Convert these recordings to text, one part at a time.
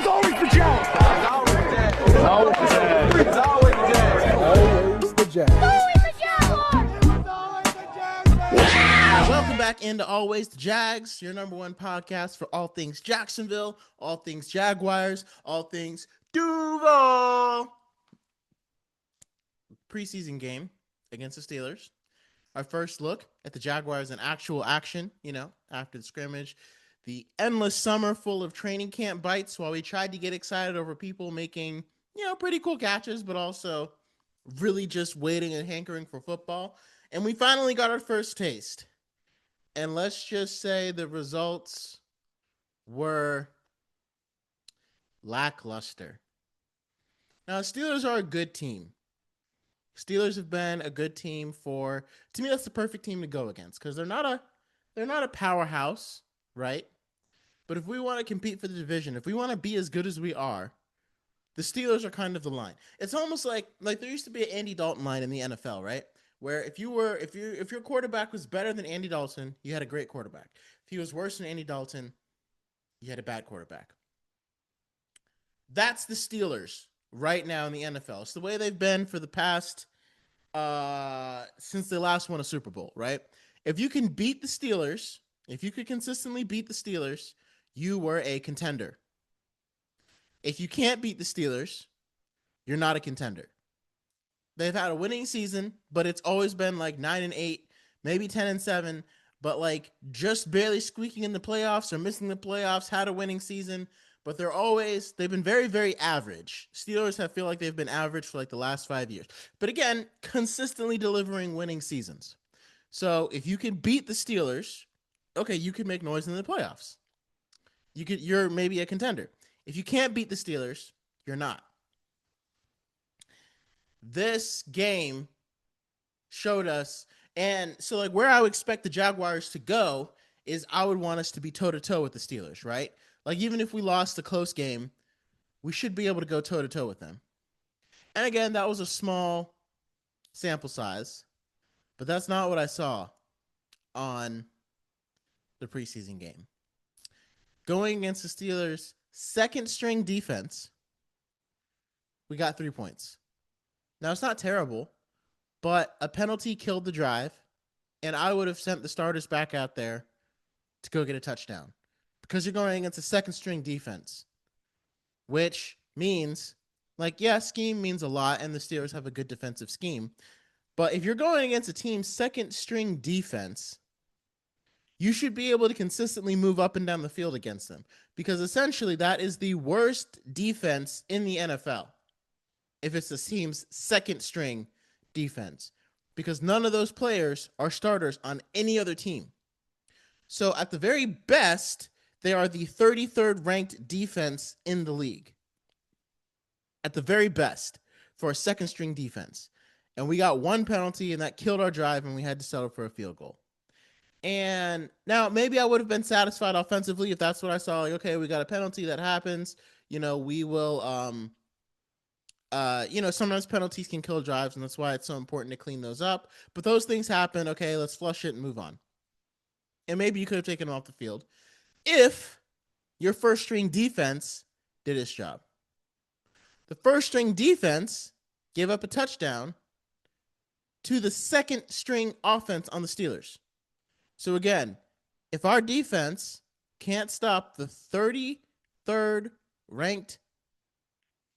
was always the Jags. It's always the Jags. It's always the Jags. Always the Jags. Welcome back into Always the Jags, your number one podcast for all things Jacksonville, all things Jaguars, all things Duval. Preseason game against the Steelers. Our first look at the Jaguars in actual action, after the scrimmage. The endless summer full of training camp bites while we tried to get excited over people making, pretty cool catches, but also really just waiting and hankering for football. And we finally got our first taste. And let's just say the results were lackluster. Now, Steelers are a good team. Steelers have been a good team to me, that's the perfect team to go against because they're not a powerhouse, right? But if we want to compete for the division, if we want to be as good as we are, the Steelers are kind of the line. It's almost like there used to be an Andy Dalton line in the NFL, right? Where if your quarterback was better than Andy Dalton, you had a great quarterback. If he was worse than Andy Dalton, you had a bad quarterback. That's the Steelers right now in the NFL. It's the way they've been for the past since they last won a Super Bowl, right? If you can beat the Steelers, if you could consistently beat the Steelers, you were a contender. If you can't beat the Steelers, you're not a contender. They've had a winning season, but it's always been like 9-8, maybe 10-7, but just barely squeaking in the playoffs or missing the playoffs, had a winning season, but they've been very, very average. Steelers feel like they've been average for the last 5 years. But again, consistently delivering winning seasons. So if you can beat the Steelers, okay, you can make noise in the playoffs. You're maybe a contender. If you can't beat the Steelers, you're not. This game showed us, and so where I would expect the Jaguars to go is I would want us to be toe-to-toe with the Steelers, right? Even if we lost a close game, we should be able to go toe-to-toe with them. And again, that was a small sample size, but that's not what I saw on the preseason game. Going against the Steelers' second-string defense, we got 3 points. Now, it's not terrible, but a penalty killed the drive, and I would have sent the starters back out there to go get a touchdown because you're going against a second-string defense, which means, scheme means a lot, and the Steelers have a good defensive scheme, but if you're going against a team's second-string defense, you should be able to consistently move up and down the field against them because essentially that is the worst defense in the NFL. If it's the team's second string defense, because none of those players are starters on any other team. So at the very best, they are the 33rd ranked defense in the league. At the very best for a second string defense. And we got one penalty and that killed our drive and we had to settle for a field goal. And now maybe I would have been satisfied offensively if that's what I saw. Okay, we got a penalty that happens. We will, sometimes penalties can kill drives, and that's why it's so important to clean those up. But those things happen. Okay, let's flush it and move on. And maybe you could have taken them off the field if your first string defense did its job. The first string defense gave up a touchdown to the second string offense on the Steelers. So again, if our defense can't stop the 33rd ranked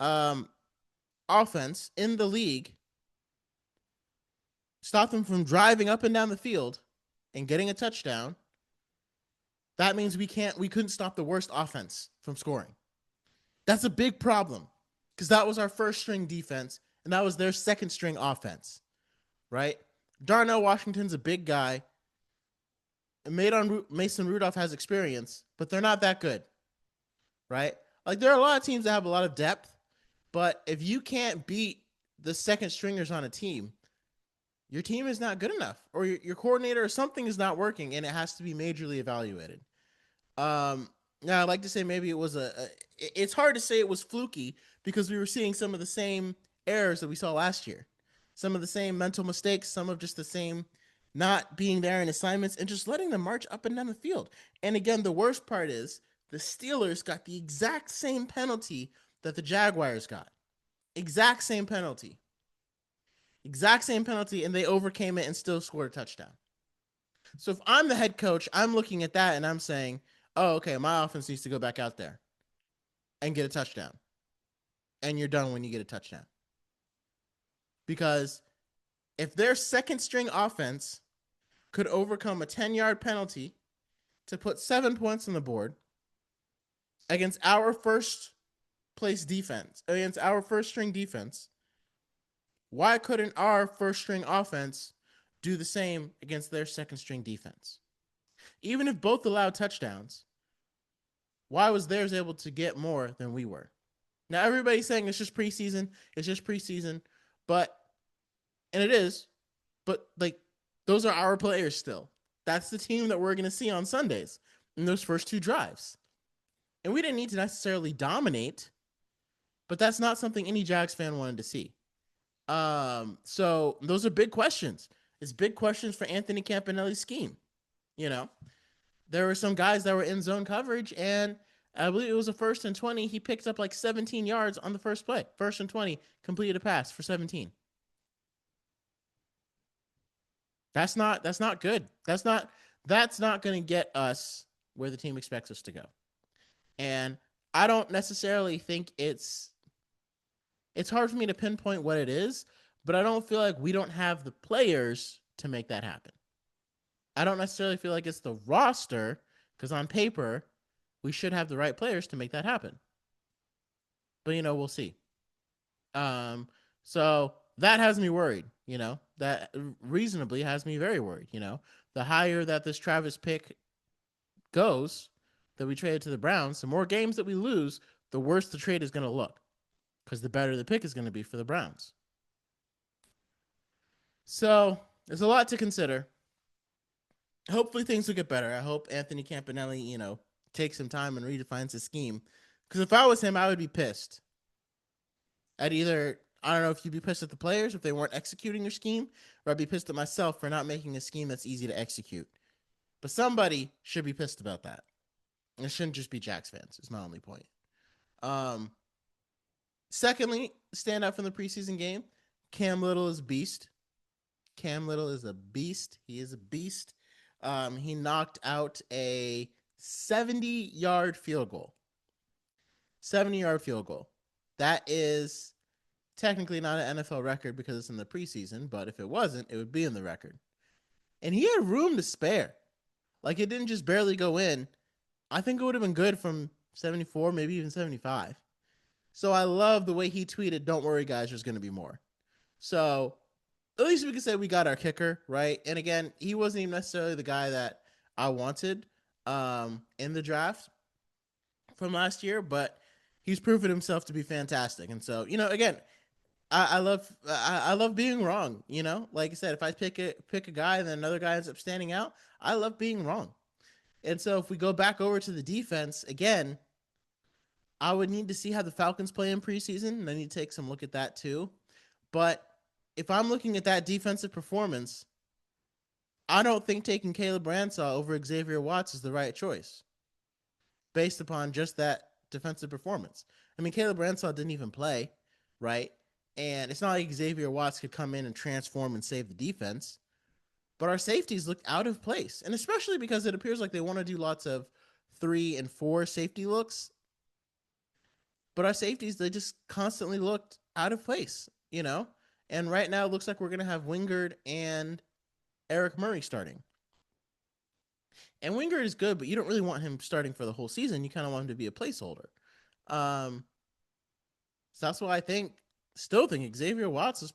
offense in the league, stop them from driving up and down the field and getting a touchdown, that means we couldn't stop the worst offense from scoring. That's a big problem because that was our first string defense and that was their second string offense, right? Darnell Washington's a big guy. Mason Rudolph has experience, but they're not that good, right? There are a lot of teams that have a lot of depth, but if you can't beat the second stringers on a team, your team is not good enough, or your coordinator or something is not working, and it has to be majorly evaluated. Now, I'd like to say maybe it was it's hard to say it was fluky because we were seeing some of the same errors that we saw last year, some of the same mental mistakes, some of just the same not being there in assignments and just letting them march up and down the field. And again, the worst part is the Steelers got the exact same penalty that the Jaguars got. Exact same penalty. Exact same penalty, and they overcame it and still scored a touchdown. So if I'm the head coach, I'm looking at that and I'm saying, oh, okay, my offense needs to go back out there and get a touchdown. And you're done when you get a touchdown. Because if their second string offense could overcome a 10-yard penalty to put 7 points on the board against our first string defense, why couldn't our first string offense do the same against their second string defense? Even if both allowed touchdowns, why was theirs able to get more than we were? Now, everybody's saying it's just preseason, and it is, but like, those are our players still. That's the team that we're going to see on Sundays in those first 2 drives. And we didn't need to necessarily dominate, but that's not something any Jags fan wanted to see. So those are big questions. It's big questions for Anthony Campanelli's scheme. You know, there were some guys that were in zone coverage, and I believe it was a 1st and 20. He picked up like 17 yards on the first play. 1st and 20, completed a pass for 17. That's not good. That's not going to get us where the team expects us to go. And I don't necessarily think it's hard for me to pinpoint what it is, but I don't feel like we don't have the players to make that happen. I don't necessarily feel like it's the roster, because on paper, we should have the right players to make that happen. But, we'll see. So that has me worried, that reasonably has me very worried. The higher that this Travis pick goes, that we traded to the Browns, the more games that we lose, the worse the trade is going to look, because the better the pick is going to be for the Browns. So there's a lot to consider. Hopefully things will get better. I hope Anthony Campanelli, takes some time and redefines his scheme. Because if I was him, I would be pissed. I don't know if you'd be pissed at the players if they weren't executing their scheme, or I'd be pissed at myself for not making a scheme that's easy to execute. But somebody should be pissed about that. And it shouldn't just be Jags fans, is my only point. Secondly, stand out from the preseason game, Cam Little is a beast. Cam Little is a beast. He is a beast. He knocked out a 70-yard field goal. 70-yard field goal. That is technically not an NFL record because it's in the preseason, but if it wasn't, it would be in the record. And he had room to spare. Like, it didn't just barely go in. I think it would have been good from 74, maybe even 75. So I love the way he tweeted, "Don't worry, guys, there's going to be more." So at least we can say we got our kicker, right? And again, he wasn't even necessarily the guy that I wanted in the draft from last year, but he's proven himself to be fantastic. And so, again, I love being wrong. Like I said, if I pick a guy and then another guy ends up standing out, I love being wrong. And so if we go back over to the defense again, I would need to see how the Falcons play in preseason, and I need to take some look at that too. But if I'm looking at that defensive performance, I don't think taking Caleb Branshaw over Xavier Watts is the right choice based upon just that defensive performance. I mean, Caleb Branshaw didn't even play, right? And it's not like Xavier Watts could come in and transform and save the defense. But our safeties looked out of place, and especially because it appears like they want to do lots of 3 and 4 safety looks. But our safeties, they just constantly looked out of place, And right now, it looks like we're going to have Wingard and Eric Murray starting. And Wingard is good, but you don't really want him starting for the whole season. You kind of want him to be a placeholder. So that's why I still think Xavier Watts is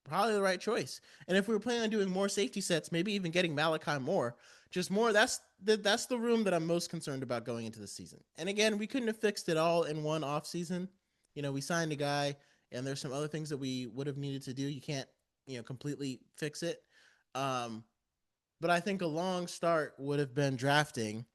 probably the right choice. And if we were planning on doing more safety sets, maybe even getting Malachi Moore, that's the room that I'm most concerned about going into the season. And again, we couldn't have fixed it all in one off season. We signed a guy, and there's some other things that we would have needed to do. You can't, completely fix it. But I think a long start would have been drafting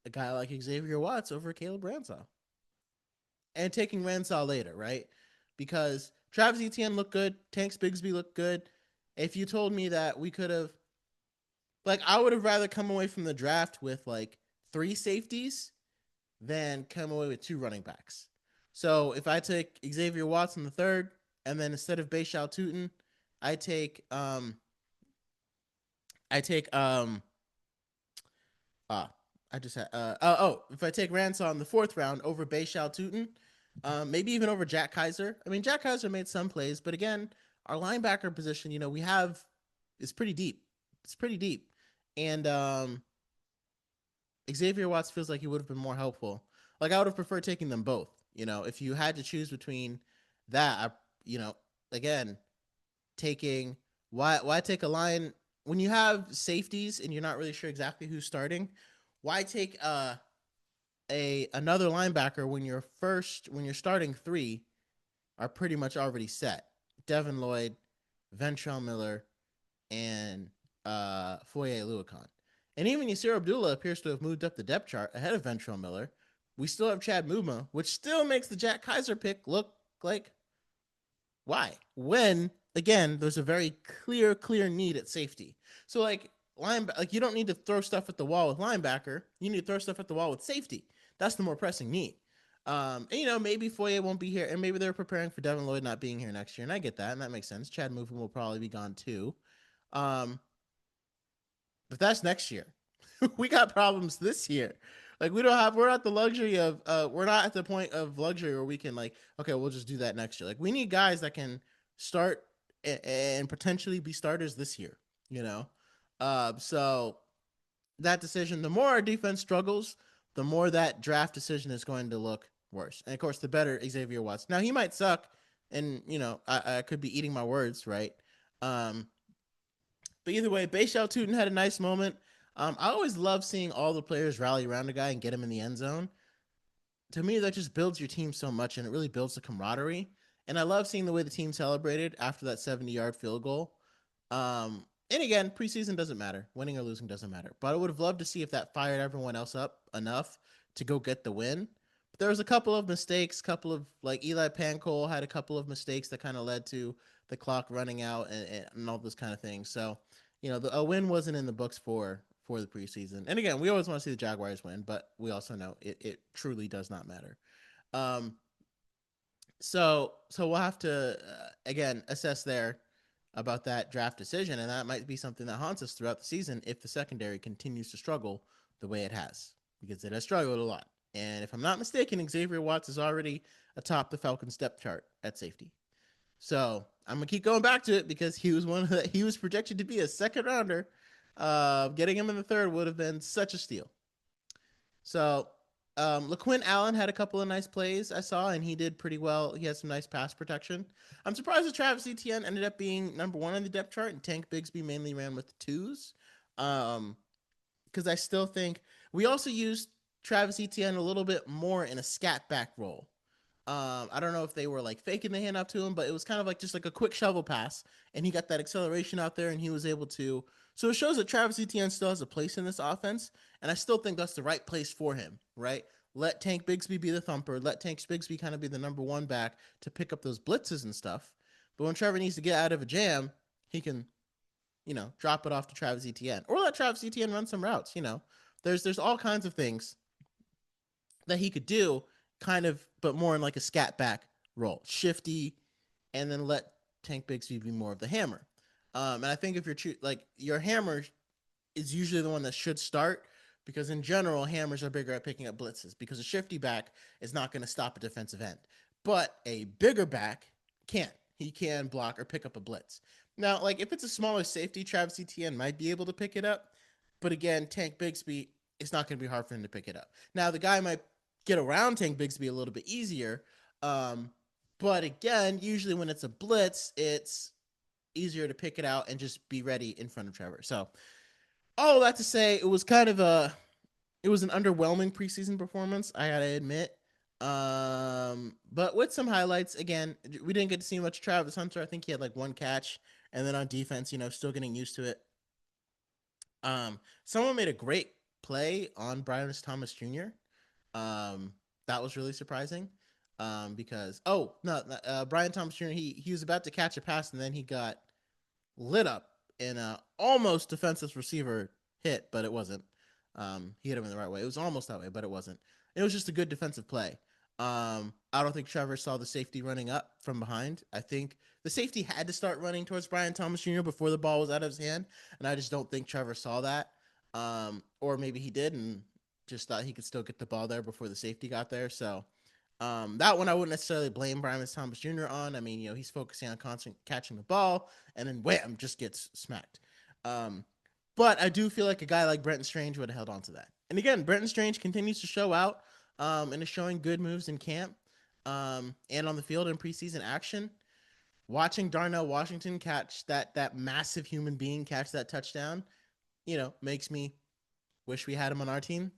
a guy like Xavier Watts over Caleb Branshaw. And taking Branshaw later, right? Because Travis Etienne looked good. Tanks Bigsby looked good. If you told me that we could have, I would have rather come away from the draft with 3 safeties then come away with 2 running backs. So if I take Xavier Watson the third, and then instead of Bhayshul Tuten, I take I just had if I take Ransaw in the 4th round over Bhayshul Tuten, maybe even over Jack Kaiser. I mean, Jack Kaiser made some plays, but again, our linebacker position, we have is pretty deep. It's pretty deep, and Xavier Watts feels like he would have been more helpful. Like I would have preferred taking them both. If you had to choose between that, again, taking why take a line when you have safeties and you're not really sure exactly who's starting? Why take another linebacker when you're starting 3 are pretty much already set? Devin Lloyd, Ventrell Miller, and Foye Oluokun. And even Yasir Abdullah appears to have moved up the depth chart ahead of Ventrell Miller. We still have Chad Muma, which still makes the Jack Kaiser pick look like why? When, again, there's a very clear need at safety. So you don't need to throw stuff at the wall with linebacker. You need to throw stuff at the wall with safety. That's the more pressing need. And maybe Foye won't be here, and maybe they're preparing for Devin Lloyd not being here next year, and I get that, and that makes sense. Chad Muma will probably be gone too. But that's next year. We got problems this year. We're not the luxury of, we're not at the point of luxury where we can okay, we'll just do that next year. We need guys that can start and potentially be starters this year, so that decision, the more our defense struggles, the more that draft decision is going to look worse. And of course, the better Xavier Watts. Now he might suck and, I could be eating my words, right? But either way, Bhayshul Tuten had a nice moment. I always love seeing all the players rally around a guy and get him in the end zone. To me, that just builds your team so much, and it really builds the camaraderie. And I love seeing the way the team celebrated after that 70-yard field goal. And again, preseason doesn't matter. Winning or losing doesn't matter. But I would have loved to see if that fired everyone else up enough to go get the win. But there was a couple of mistakes, Eli Pancol had a couple of mistakes that kind of led to the clock running out and all this kind of thing. So, a win wasn't in the books for the preseason. And again, we always want to see the Jaguars win, but we also know it truly does not matter. So we'll have to, again, assess there about that draft decision, and that might be something that haunts us throughout the season if the secondary continues to struggle the way it has, because it has struggled a lot. And if I'm not mistaken, Xavier Watts is already atop the Falcons depth chart at safety. So I'm gonna keep going back to it because he was projected to be a 2nd rounder. Getting him in the 3rd would have been such a steal. So LaQuinn Allen had a couple of nice plays I saw, and he did pretty well. He had some nice pass protection. I'm surprised that Travis Etienne ended up being number 1 on the depth chart, and Tank Bigsby mainly ran with the 2s. Because I still think we also used Travis Etienne a little bit more in a scat back role. I don't know if they were faking the handoff to him, but it was kind of just a quick shovel pass, and he got that acceleration out there, and he was able to. So it shows that Travis Etienne still has a place in this offense, and I still think that's the right place for him, right? Let Tank Bigsby be the thumper. Let Tank Bigsby kind of be the number 1 back to pick up those blitzes and stuff. But when Trevor needs to get out of a jam, he can, drop it off to Travis Etienne, or let Travis Etienne run some routes. There's all kinds of things that he could do, kind of, but more in a scat back role, shifty, and then let Tank Bigsby be more of the hammer. And I think if you're your hammer is usually the one that should start, because in general, hammers are bigger at picking up blitzes, because a shifty back is not going to stop a defensive end, but a bigger back can. He can block or pick up a blitz. Now, if it's a smaller safety, Travis Etienne might be able to pick it up, but again, Tank Bigsby, it's not going to be hard for him to pick it up. Now, the guy might get around Tank Bigsby a little bit easier, but again, usually when it's a blitz, it's easier to pick it out and just be ready in front of Trevor. So all that to say, it was kind of it was an underwhelming preseason performance, I gotta admit. But with some highlights, again, we didn't get to see much of Travis Hunter. I think he had 1 catch, and then on defense, still getting used to it. Someone made a great play on Brian Thomas Jr. That was really surprising. Because Brian Thomas Jr. he was about to catch a pass, and then he got lit up in a almost defenseless receiver hit, but it wasn't. He hit him in the right way. It was almost that way, but it wasn't. It was just a good defensive play. I don't think Trevor saw the safety running up from behind. I think the safety had to start running towards Brian Thomas Jr. before the ball was out of his hand, and I just don't think Trevor saw that. Or maybe he did and just thought he could still get the ball there before the safety got there. So that one I wouldn't necessarily blame Brian Thomas Jr. on. I mean, he's focusing on constant catching the ball, and then wham, just gets smacked. But I do feel like a guy like Brenton Strange would have held on to that. And again, Brenton Strange continues to show out and is showing good moves in camp and on the field in preseason action. Watching Darnell Washington catch that massive human being catch that touchdown, makes me wish we had him on our team.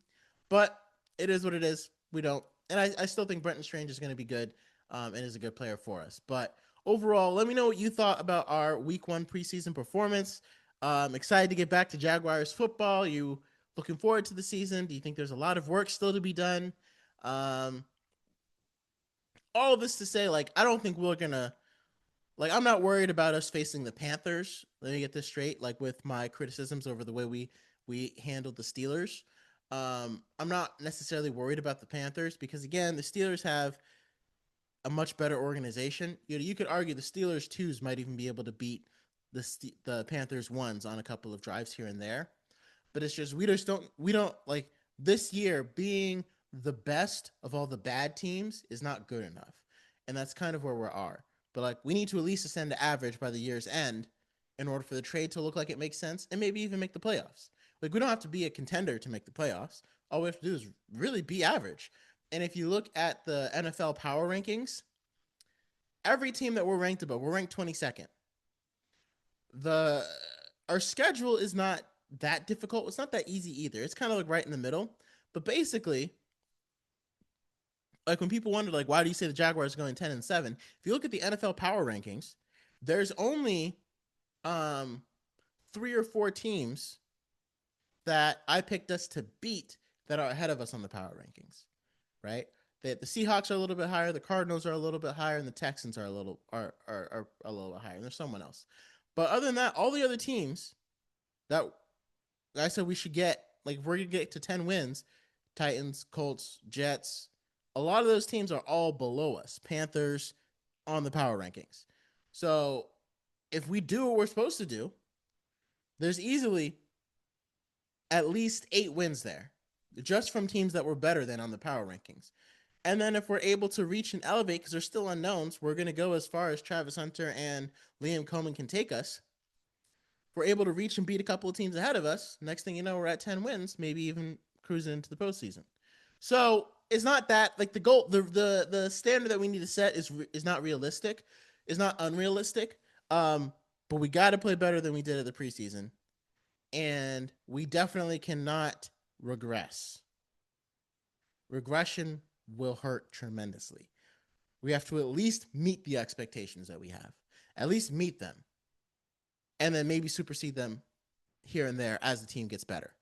But it is what it is. We don't. And I still think Brenton Strange is going to be good and is a good player for us. But overall, let me know what you thought about our week 1 preseason performance. Excited to get back to Jaguars football. You looking forward to the season? Do you think there's a lot of work still to be done? All of this to say, I don't think we're going to, I'm not worried about us facing the Panthers. Let me get this straight, with my criticisms over the way we handled the Steelers. I'm not necessarily worried about the Panthers because, again, the Steelers have a much better organization. You could argue the Steelers 2s might even be able to beat the Panthers 1s on a couple of drives here and there. But it's just we don't like this year being the best of all the bad teams is not good enough. And that's kind of where we are. But we need to at least ascend to average by the year's end in order for the trade to look like it makes sense and maybe even make the playoffs. We don't have to be a contender to make the playoffs. All we have to do is really be average. And if you look at the NFL power rankings, every team that we're ranked above, we're ranked 22nd. Our schedule is not that difficult. It's not that easy either. It's kind of right in the middle. But basically, when people wonder, why do you say the Jaguars are going 10-7? If you look at the NFL power rankings, there's only 3 or 4 teams that I picked us to beat that are ahead of us on the power rankings, right? The Seahawks are a little bit higher, the Cardinals are a little bit higher, and the Texans are a little bit higher. And there's someone else. But other than that, all the other teams that I said we should get, we're going to get to 10 wins, Titans, Colts, Jets, a lot of those teams are all below us, Panthers, on the power rankings. So if we do what we're supposed to do, there's easily at least 8 wins there, just from teams that were better than on the power rankings. And then if we're able to reach and elevate, because there's still unknowns, we're going to go as far as Travis Hunter and Liam Coleman can take us. If we're able to reach and beat a couple of teams ahead of us, next thing you know, we're at 10 wins, maybe even cruising into the postseason. So it's not that, the goal, the standard that we need to set is not realistic. It's not unrealistic. But we got to play better than we did at the preseason. And we definitely cannot regress. Regression will hurt tremendously. We have to at least meet the expectations that we have. At least meet them. And then maybe supersede them here and there as the team gets better.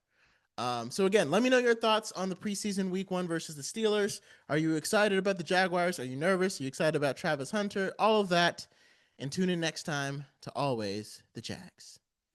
So again, let me know your thoughts on the preseason week 1 versus the Steelers. Are you excited about the Jaguars? Are you nervous? Are you excited about Travis Hunter? All of that. And tune in next time to Always the Jags.